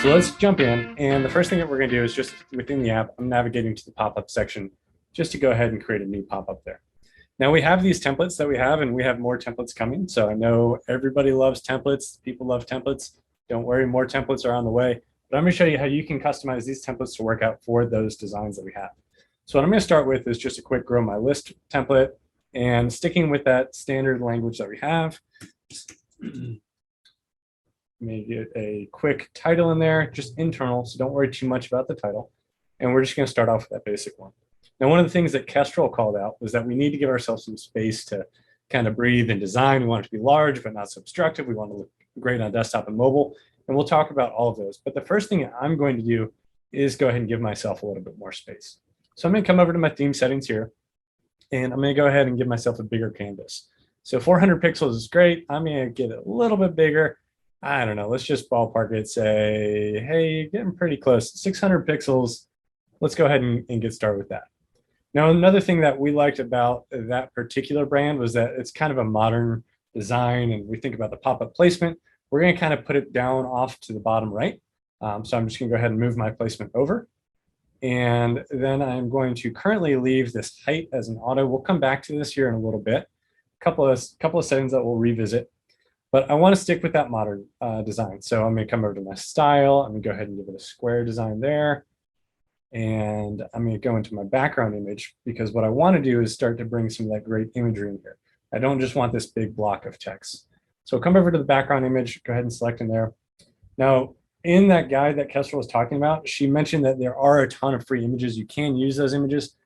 So let's jump in. And the first thing that we're going to do is just within the app, I'm navigating to the pop-up section just to go ahead and create a new pop-up there. Now we have these templates that we have, and we have more templates coming. So I know everybody loves templates. People love templates. Don't worry, more templates are on the way. But I'm going to show you how you can customize these templates to work out for those designs that we have. So what I'm going to start with is just a quick grow my list template, and sticking with that standard language that we have. Make it a quick title in there, just internal, so don't worry too much about the title. And we're just going to start off with that basic one. Now, one of the things that Kestrel called out was that we need to give ourselves some space to kind of breathe and design. We want it to be large, but not so obstructive. We want to look great on desktop and mobile. And we'll talk about all of those. But the first thing I'm going to do is go ahead and give myself a little bit more space. So I'm going to come over to my theme settings here, and I'm going to go ahead and give myself a bigger canvas. So 400 pixels is great. I'm going to get it a little bit bigger. I don't know, let's just ballpark it, say, hey, you're getting pretty close, 600 pixels. Let's go ahead and get started with that. Now, another thing that we liked about that particular brand was that it's kind of a modern design, and we think about the pop-up placement. We're going to kind of put it down off to the bottom right. So I'm just going to go ahead and move my placement over. And then I'm going to currently leave this height as an auto. We'll come back to this here in a little bit. A couple of settings that we'll revisit. But I want to stick with that modern design. So I'm going to come over to my style. I'm going to go ahead and give it a square design there. And I'm going to go into my background image, because what I want to do is start to bring some of that great imagery in here. I don't just want this big block of text. So come over to the background image, go ahead and select in there. Now, in that guide that Kestrel was talking about, she mentioned that there are a ton of free images. You can use those images.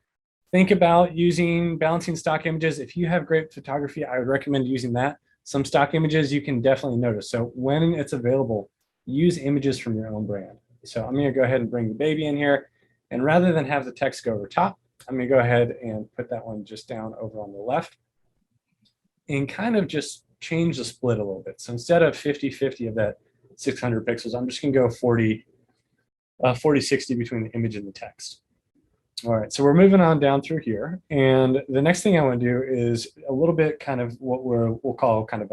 Think about balancing stock images. If you have great photography, I would recommend using that. Some stock images you can definitely notice. So when it's available, use images from your own brand. So I'm going to go ahead and bring the baby in here. And rather than have the text go over top, I'm going to go ahead and put that one just down over on the left and kind of just change the split a little bit. So instead of 50-50 of that 600 pixels, I'm just going to go 40-60 between the image and the text. All right, so we're moving on down through here. And the next thing I want to do is a little bit kind of what we'll call kind of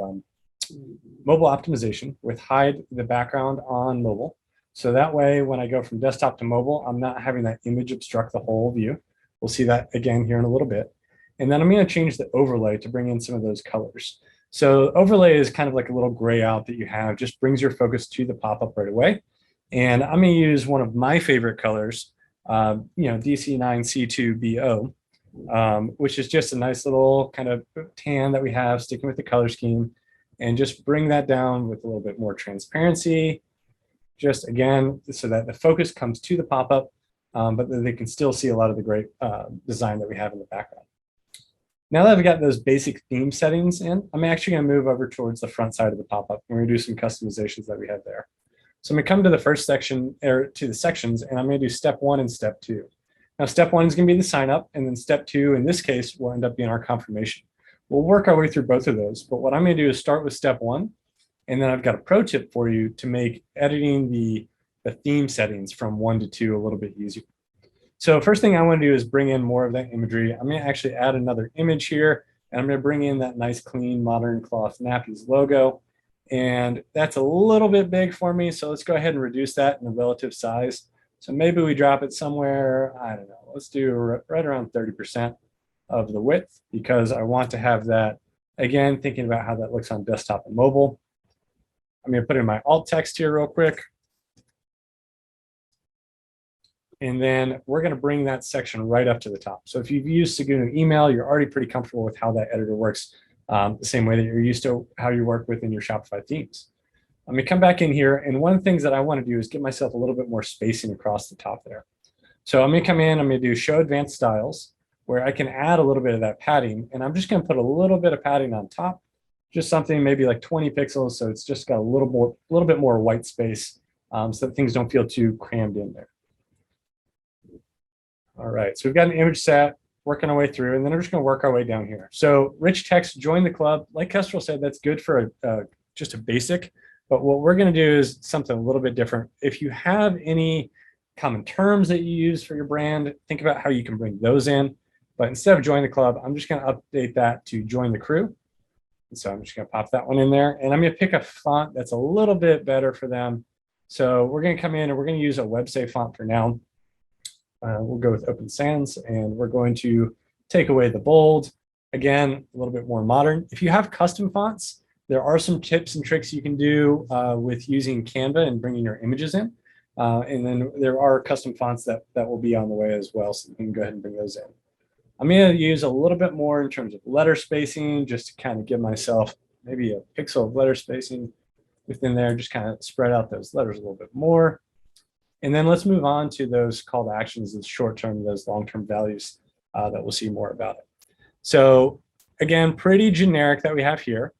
mobile optimization with hide the background on mobile. So that way, when I go from desktop to mobile, I'm not having that image obstruct the whole view. We'll see that again here in a little bit. And then I'm going to change the overlay to bring in some of those colors. So overlay is kind of like a little gray out that you have, just brings your focus to the pop-up right away. And I'm going to use one of my favorite colors, DC9C2BO, which is just a nice little kind of tan that we have sticking with the color scheme, and just bring that down with a little bit more transparency, just again, so that the focus comes to the pop-up, but that they can still see a lot of the great design that we have in the background. Now that I've got those basic theme settings in, I'm actually going to move over towards the front side of the pop-up, and we're going to do some customizations that we have there. So I'm going to come to the first section, or to the sections, and I'm going to do step 1 and step 2. Now, step 1 is going to be the sign up, and then step 2, in this case, will end up being our confirmation. We'll work our way through both of those, but what I'm going to do is start with step 1, and then I've got a pro tip for you to make editing the theme settings from 1 to 2 a little bit easier. So first thing I want to do is bring in more of that imagery. I'm going to actually add another image here, and I'm going to bring in that nice, clean, modern cloth nappies logo. And that's a little bit big for me, so let's go ahead and reduce that in the relative size. So maybe we drop it somewhere, I don't know, let's do right around 30% of the width, because I want to have that, again, thinking about how that looks on desktop and mobile. I'm going to put in my alt text here real quick. And then we're going to bring that section right up to the top. So if you've used Seguno email, you're already pretty comfortable with how that editor works. The same way that you're used to how you work within your Shopify themes. I'm going to come back in here, and one of the things that I want to do is give myself a little bit more spacing across the top there. So I'm going to come in, I'm going to do Show Advanced Styles, where I can add a little bit of that padding, and I'm just going to put a little bit of padding on top, just something maybe like 20 pixels, so it's just got a little bit more white space, so that things don't feel too crammed in there. All right, so we've got an image set, working our way through, and then we're just going to work our way down here. So rich text, join the club. Like Kestrel said, that's good for just a basic, but what we're going to do is something a little bit different. If you have any common terms that you use for your brand, think about how you can bring those in. But instead of join the club, I'm just going to update that to join the crew. And so I'm just going to pop that one in there, and I'm going to pick a font that's a little bit better for them. So we're going to come in and we're going to use a web-safe font for now. We'll go with Open Sans, and we're going to take away the bold. Again, a little bit more modern. If you have custom fonts, there are some tips and tricks you can do with using Canva and bringing your images in. And then there are custom fonts that will be on the way as well, so you can go ahead and bring those in. I'm going to use a little bit more in terms of letter spacing, just to kind of give myself maybe a pixel of letter spacing within there, just kind of spread out those letters a little bit more. And then let's move on to those call to actions, those short-term, those long-term values that we'll see more about it. So again, pretty generic that we have here,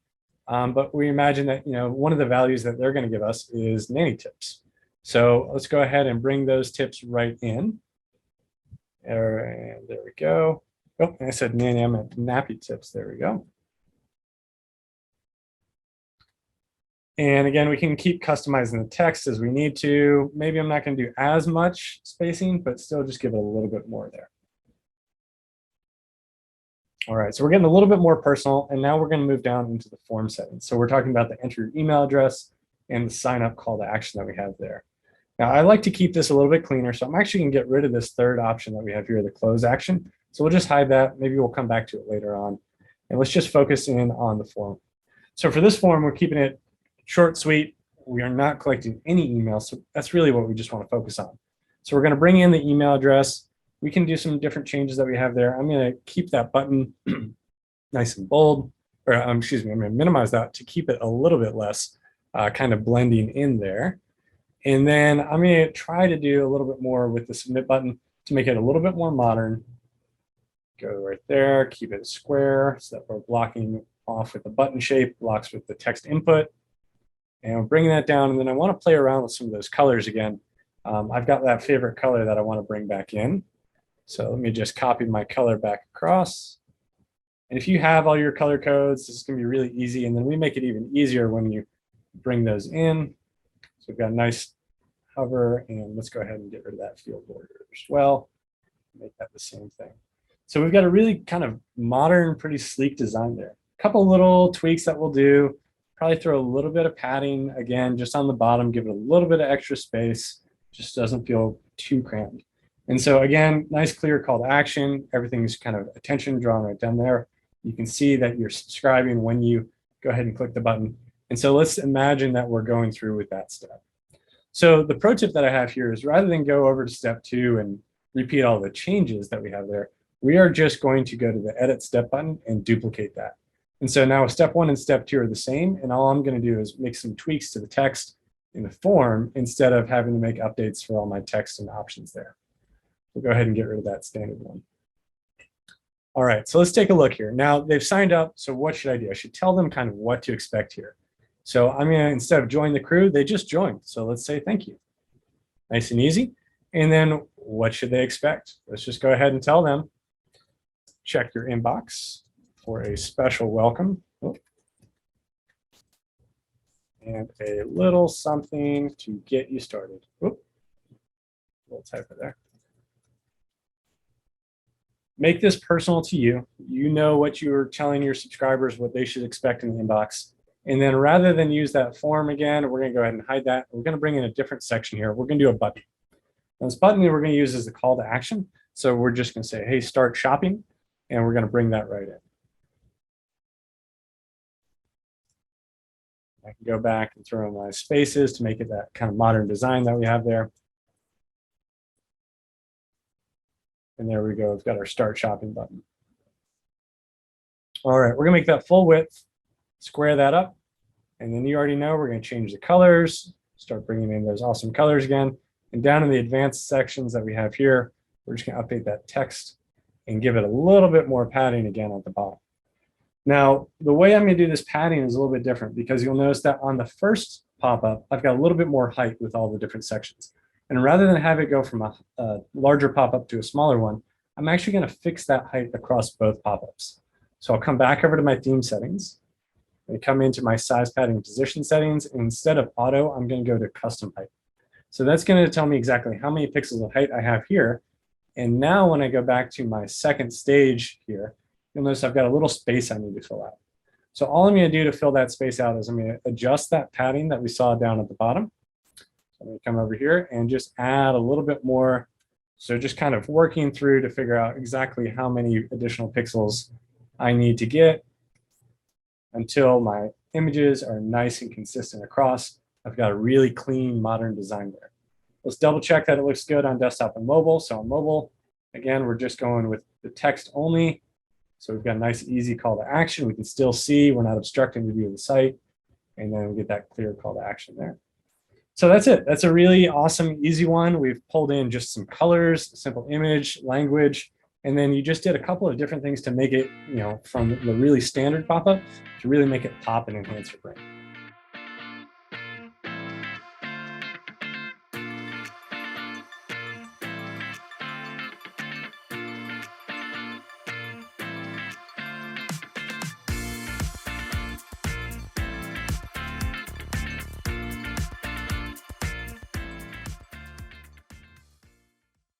but we imagine that one of the values that they're going to give us is nanny tips. So let's go ahead and bring those tips right in. And there we go. Oh, I said nanny, I meant nappy tips. There we go. And again, we can keep customizing the text as we need to. Maybe I'm not going to do as much spacing, but still just give it a little bit more there. All right, so we're getting a little bit more personal, and now we're going to move down into the form settings. So we're talking about the enter your email address and the sign up call to action that we have there. Now, I like to keep this a little bit cleaner, so I'm actually going to get rid of this third option that we have here, the close action. So we'll just hide that. Maybe we'll come back to it later on. And let's just focus in on the form. So for this form, we're keeping it short, sweet. We are not collecting any emails, so that's really what we just want to focus on. So we're going to bring in the email address. We can do some different changes that we have there. I'm going to keep that button nice and bold, or excuse me, I'm going to minimize that to keep it a little bit less kind of blending in there. And then I'm going to try to do a little bit more with the submit button to make it a little bit more modern. Go right there, keep it square so that we're blocking off with the button shape, blocks with the text input. And we're bringing that down, and then I want to play around with some of those colors again. I've got that favorite color that I want to bring back in. So let me just copy my color back across. And if you have all your color codes, this is going to be really easy. And then we make it even easier when you bring those in. So we've got a nice hover, and let's go ahead and get rid of that field border as well. Make that the same thing. So we've got a really kind of modern, pretty sleek design there. A couple little tweaks that we'll do. Probably throw a little bit of padding again, just on the bottom, give it a little bit of extra space. Just doesn't feel too cramped. And so again, nice clear call to action. Everything's kind of attention drawn right down there. You can see that you're subscribing when you go ahead and click the button. And so let's imagine that we're going through with that step. So the pro tip that I have here is rather than go over to step 2 and repeat all the changes that we have there, we are just going to go to the edit step button and duplicate that. And so now step 1 and step 2 are the same, and all I'm going to do is make some tweaks to the text in the form instead of having to make updates for all my text and options there. We'll go ahead and get rid of that standard one. All right, so let's take a look here. Now they've signed up, so what should I do? I should tell them kind of what to expect here. So I'm going to, instead of join the crew, they just joined. So let's say thank you. Nice and easy. And then what should they expect? Let's just go ahead and tell them, check your inbox for a special welcome. And a little something to get you started. Oop, little typo there. Make this personal to you. You know what you're telling your subscribers, what they should expect in the inbox. And then rather than use that form again, we're going to go ahead and hide that. We're going to bring in a different section here. We're going to do a button. Now, this button we're going to use as the call to action. So we're just going to say, hey, start shopping. And we're going to bring that right in. I can go back and throw in my spaces to make it that kind of modern design that we have there. And there we go. We've got our start shopping button. All right, we're going to make that full width, square that up. And then you already know we're going to change the colors, start bringing in those awesome colors again. And down in the advanced sections that we have here, we're just going to update that text and give it a little bit more padding again at the bottom. Now, the way I'm going to do this padding is a little bit different because you'll notice that on the first pop-up, I've got a little bit more height with all the different sections. And rather than have it go from a larger pop-up to a smaller one, I'm actually going to fix that height across both pop-ups. So I'll come back over to my theme settings and come into my size padding position settings. And instead of auto, I'm going to go to custom height. So that's going to tell me exactly how many pixels of height I have here. And now when I go back to my second stage here, you'll notice I've got a little space I need to fill out. So all I'm going to do to fill that space out is I'm going to adjust that padding that we saw down at the bottom. So I'm going to come over here and just add a little bit more. So just kind of working through to figure out exactly how many additional pixels I need to get until my images are nice and consistent across. I've got a really clean, modern design there. Let's double check that it looks good on desktop and mobile. So on mobile, again, we're just going with the text only. So we've got a nice, easy call to action. We can still see, we're not obstructing the view of the site. And then we get that clear call to action there. So that's it. That's a really awesome, easy one. We've pulled in just some colors, simple image, language, and then you just did a couple of different things to make it, from the really standard pop-up to really make it pop and enhance your brain.